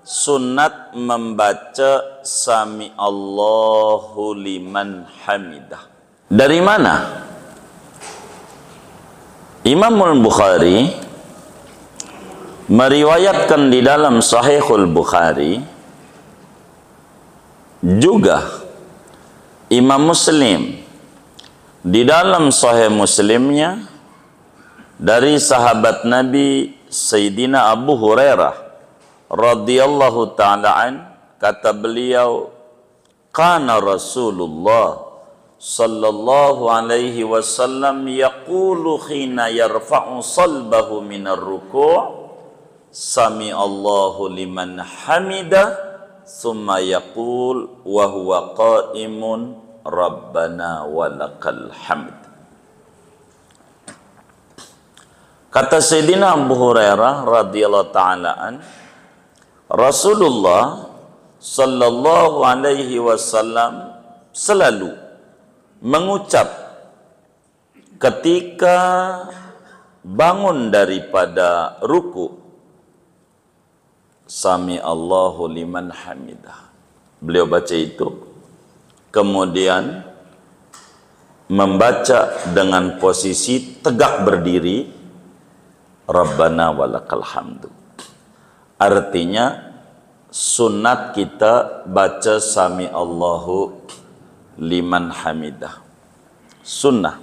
sunat membaca Sami Allahu liman hamidah. Dari mana? Imamul Bukhari meriwayatkan di dalam Sahihul Bukhari, juga Imam Muslim di dalam Sahih Muslimnya dari sahabat Nabi Sayyidina Abu Hurairah radhiyallahu ta'ala an, kata beliau, kana Rasulullah sallallahu alaihi wasallam yaqulu khina yarfa'u salbahu minar ruku' sami Allahu liman hamidah thumma yaqul wa huwa qa'imun rabbana walakal hamd. Kata Sayyidina Abu Hurairah radhiyallahu ta'ala an, Rasulullah sallallahu alaihi wasallam selalu mengucap ketika bangun daripada ruku, Sami Allahu liman hamidah. Beliau baca itu, kemudian membaca dengan posisi tegak berdiri, Rabbana walakal hamdu. Artinya sunat kita baca Sami Allahu liman hamidah. Sunnah.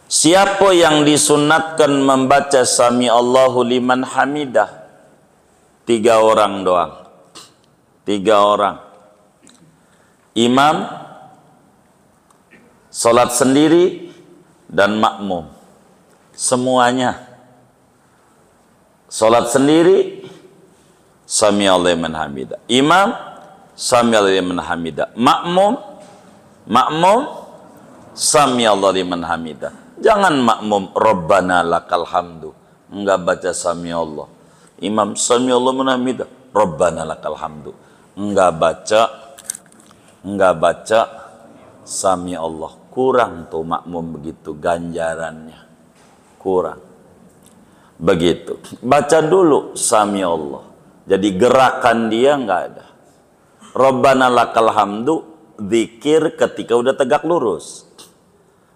Siapa yang disunatkan membaca Sami Allahu liman hamidah? 3 orang doang. 3 orang. Imam, salat sendiri, dan makmum. Semuanya. Salat sendiri, Sami Allahu liman hamidah. Imam, Sami Allahu liman hamidah. Makmum, Sami Allahu liman hamidah. Jangan makmum Rabbana lakal hamdu, enggak baca Sami Allah. Imam Sami Allahu liman hamidah, Rabbana lakal hamdu, enggak baca Sami Allah. Kurang tuh makmum begitu, ganjarannya kurang. Begitu. Baca dulu Sami Allah. Jadi gerakan dia enggak ada. Rabbana lakal hamdu, zikir ketika udah tegak lurus.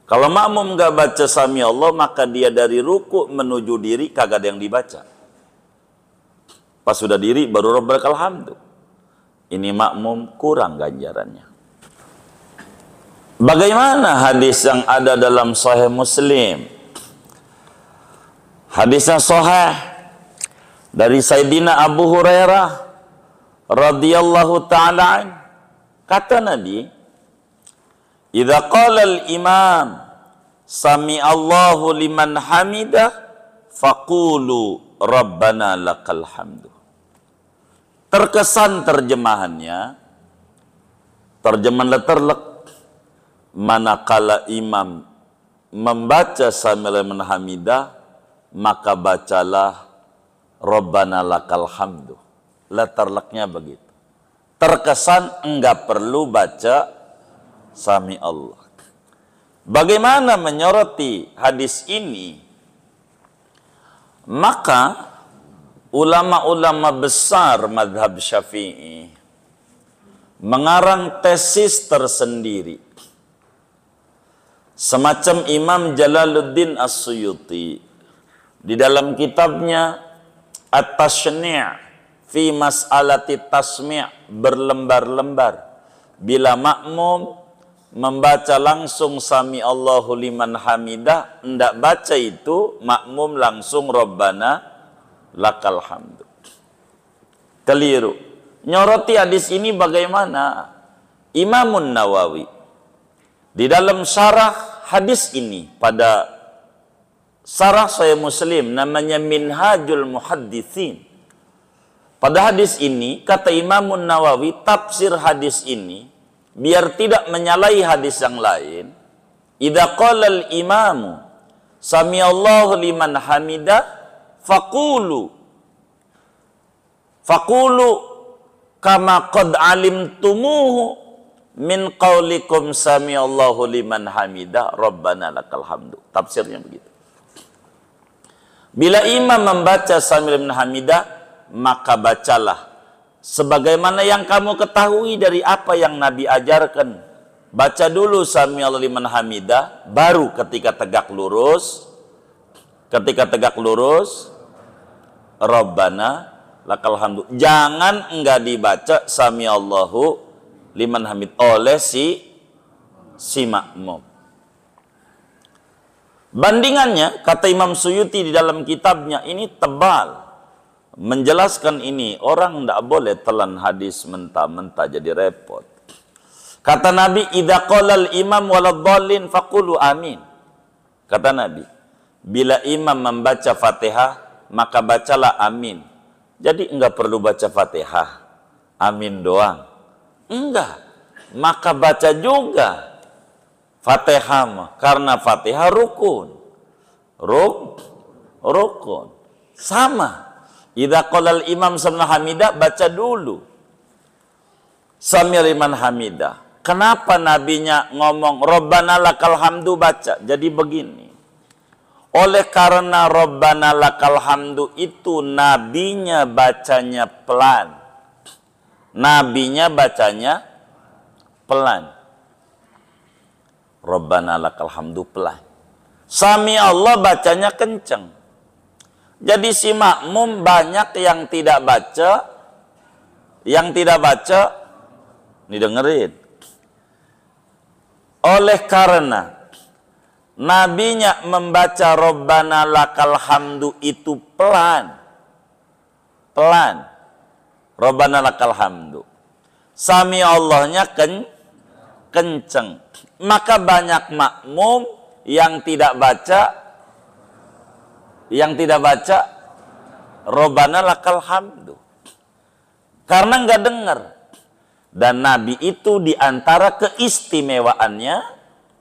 Kalau makmum enggak baca Sami Allah, maka dia dari ruku menuju diri kagak ada yang dibaca. Pas sudah diri baru Rabbana lakal hamdu. Ini makmum kurang ganjarannya. Bagaimana hadis yang ada dalam Sahih Muslim? Hadisnya sahih dari Sayyidina Abu Hurairah radhiyallahu ta'ala an, kata Nabi, idza qala al-imam Sami Allahu liman hamidah faqulu Rabbana lakal hamdu. Terkesan terjemahannya, terjemahan letterlek, manakala imam membaca Sami Allahu liman hamidah, maka bacalah Rabbana lakal hamdu. Letterleknya begitu. Terkesan enggak perlu baca Sami Allah. Bagaimana menyoroti hadis ini? Maka ulama-ulama besar mazhab Syafi'i mengarang tesis tersendiri. Semacam Imam Jalaluddin As-Suyuti di dalam kitabnya At-Tashni' fi mas'alati tasmi' berlembar-lembar. Bila makmum membaca langsung Sami Allahu liman hamidah, hendak baca itu makmum langsung Rabbana lakal hamdu. Keliru. Nyoroti hadis ini bagaimana? Imamun Nawawi di dalam syarah hadis ini pada Sarah Sahih Muslim, namanya Minhajul Muhadditsin. Pada hadis ini, kata Imamun Nawawi, tafsir hadis ini, biar tidak menyalahi hadis yang lain, idza qala al-imamu Sami Allahu liman hamidah faqulu kama qad alimtumuhu min qaulikum Sami Allahu liman hamidah Rabbana lakal hamdu. Tafsirnya begitu. Bila imam membaca Sami liman hamidah, maka bacalah sebagaimana yang kamu ketahui dari apa yang Nabi ajarkan. Baca dulu sami'allahu liman hamidah, baru ketika tegak lurus Rabbana lakal hamdu. Jangan enggak dibaca sami'allahu liman hamid oleh si makmum. Bandingannya, kata Imam Suyuti di dalam kitabnya, ini tebal menjelaskan ini. Orang tidak boleh telan hadis mentah-mentah, jadi repot. Kata Nabi, idza qalal imam waladhdallin faqulu amin. Kata Nabi, bila imam membaca Fatihah, maka bacalah amin. Jadi enggak perlu baca Fatihah, amin doang. Enggak, maka baca juga Fatihah, karena Fatihah rukun. Rukun. Sama. Idza qalal imam sami'na hamidah, baca dulu sami'al liman hamidah. Kenapa nabinya ngomong Rabbana lakal hamdu baca? Jadi begini. Oleh karena Rabbana lakal hamdu itu nabinya bacanya pelan. Nabinya bacanya pelan. Rabbana lakal hamdu pelan. Sami Allah bacanya kenceng. Jadi si makmum banyak yang tidak baca, ini dengerin. Oleh karena nabinya membaca Rabbana lakal hamdu itu pelan. Rabbana lakal hamdu. Sami Allahnya kenceng. Maka banyak makmum yang tidak baca Rabbana lakal hamdu. Karena enggak dengar. Dan Nabi itu diantara keistimewaannya,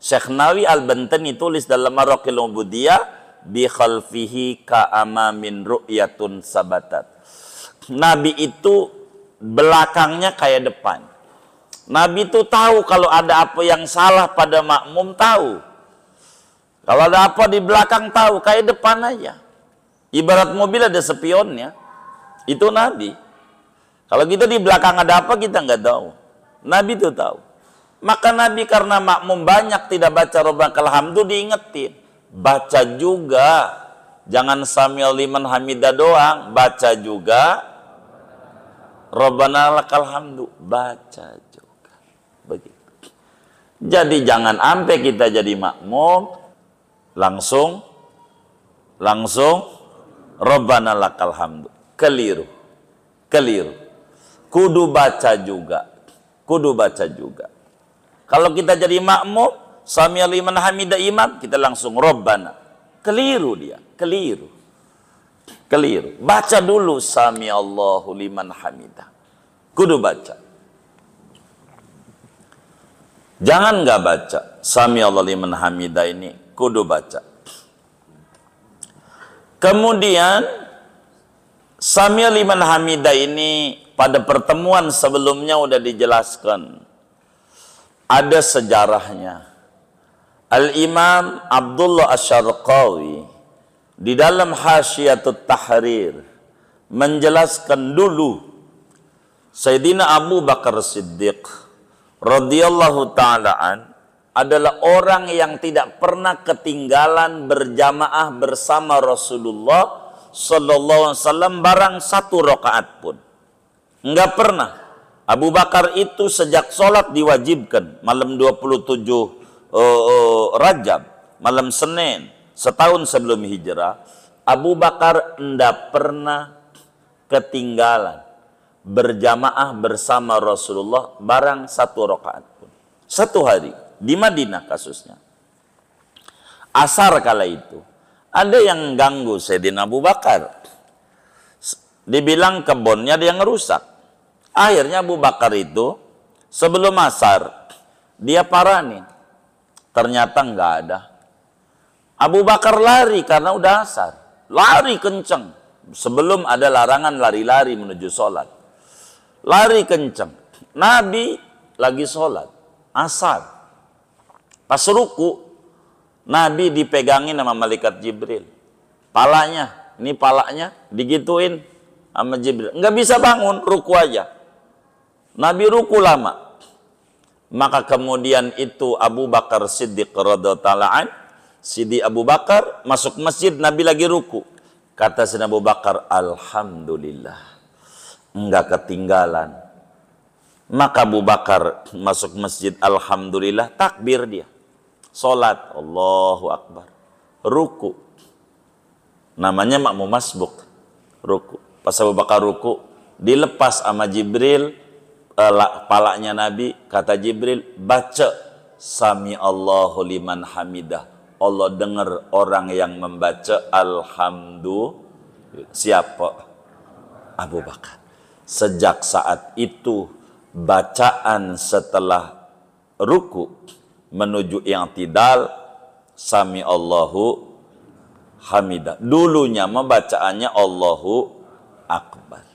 Syekh Nawawi Al-Bantani tulis dalam Maraqil Ubudiyah, bi khalfihi ka'amamin ru'yatun sabatat. Nabi itu belakangnya kayak depan. Nabi itu tahu kalau ada apa yang salah pada makmum, tahu. Kalau ada apa di belakang, tahu. Kayak depan aja. Ibarat mobil ada spionnya. Itu Nabi. Kalau kita di belakang ada apa, kita nggak tahu. Nabi itu tahu. Maka Nabi karena makmum banyak tidak baca Rabbana lakal hamdu, diingetin. Baca juga. Jangan sami'al liman hamidah doang. Baca juga Rabbana lakal hamdu. Baca juga. Begitu. Jadi jangan sampai kita jadi makmum langsung Rabbana lakal hamdu. Keliru. Kudu baca juga. Kalau kita jadi makmum, sami'al liman hamidah imam, kita langsung Rabbana. Keliru dia. Keliru. Baca dulu sami'allahu liman hamidah. Kudu baca. Jangan nggak baca sami'allahu liman hamidah ini. Kudu baca. Kemudian sami'al liman hamidah ini pada pertemuan sebelumnya udah dijelaskan. Ada sejarahnya. Al-Imam Abdullah Asy-Syarqawi di dalam Hasyiyatut Tahrir menjelaskan dulu Sayyidina Abu Bakar Siddiq radhiyallahu ta'ala an adalah orang yang tidak pernah ketinggalan berjamaah bersama Rasulullah sallallahu alaihi wasallam barang satu rakaat pun. Enggak pernah. Abu Bakar itu sejak sholat diwajibkan malam 27 Rajab, malam Senin, setahun sebelum hijrah, Abu Bakar enggak pernah ketinggalan berjamaah bersama Rasulullah barang satu rakaat pun. Satu hari di Madinah kasusnya. Asar kala itu ada yang ganggu Sayyidina Abu Bakar. Dibilang kebunnya dia ngerusak. Akhirnya Abu Bakar itu sebelum asar dia paranin. Ternyata enggak ada. Abu Bakar lari karena udah asar. Lari kenceng. Sebelum ada larangan lari-lari menuju sholat. Lari kenceng. Nabi lagi sholat. Asar. Pas ruku, Nabi dipegangin sama malaikat Jibril. Palanya digituin sama Jibril. Nggak bisa bangun, ruku aja. Nabi ruku lama. Maka kemudian itu Abu Bakar Siddiq radhiyallahu ta'ala, Sidi Abu Bakar masuk masjid, Nabi lagi ruku. Kata Sayyidina Abu Bakar, alhamdulillah, enggak ketinggalan. Maka Abu Bakar masuk masjid, alhamdulillah, takbir dia. Salat, Allahu Akbar. Ruku. Namanya makmum masbuk. Ruku. Pas Abu Bakar ruku, dilepas sama Jibril palanya Nabi. Kata Jibril, baca Sami Allahu liman hamidah. Allah dengar orang yang membaca alhamdulillah. Siapa? Abu Bakar. Sejak saat itu bacaan setelah ruku menuju i'tidal Sami Allahu hamidah. Dulunya membacaannya Allahu Akbar.